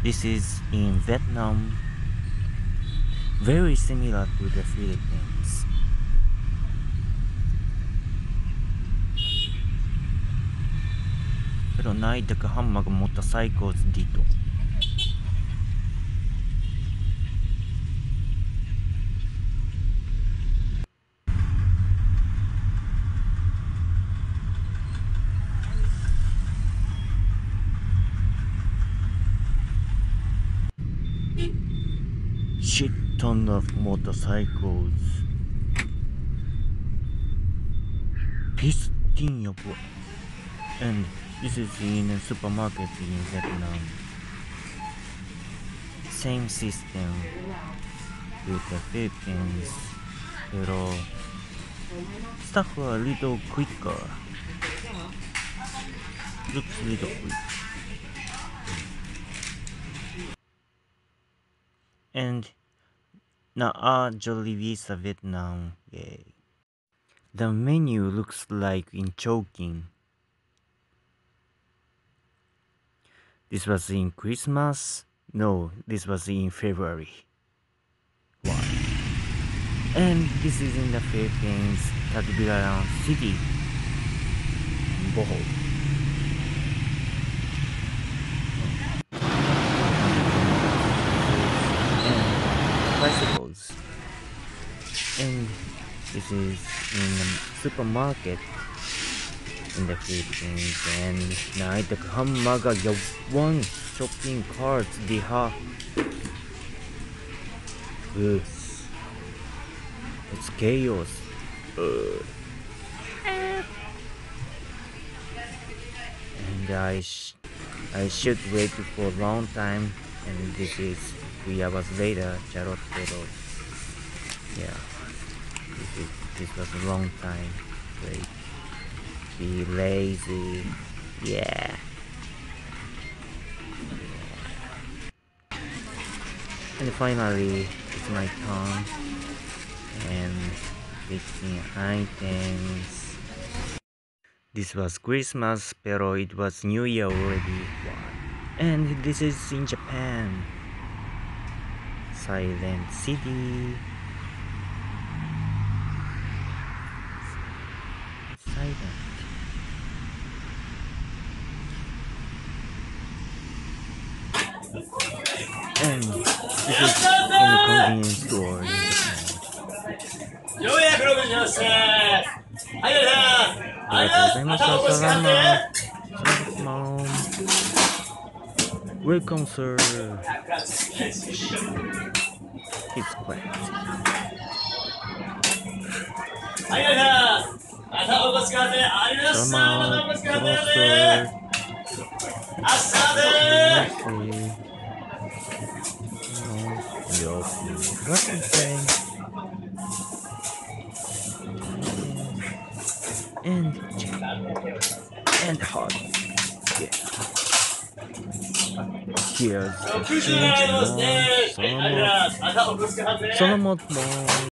This is in Vietnam, very similar to the Philippines. Pero naida ka mag motorcycles dito. Shit ton of motorcycles. Pistin yabo. And this is in a supermarket in Vietnam. Same system with the Philippines, pero staff are a little quicker. Looks a little quick. And na Jolly Visa Vietnam, yay. The menu looks like in choking. This was in Christmas? No, this was in February. Why? And this is in the Philippines, Tagbilaran City, Bohol. And bicycles. And this is in a supermarket in the Philippines, and nakita ko mga yawang shopping carts diha. It's chaos. And I should wait for a long time, and this is 3 hours later. Charot, pero yeah, this was a long time. Wait. Be lazy, yeah. And finally, it's my turn, and fixing items. This was Christmas, pero it was New Year already. And this is in Japan. Silent City. It's silent. And this is in a convenience store in Japan. Mom. Welcome, sir. It's quiet. And hot. Yeah. Here's the change more. Solomon.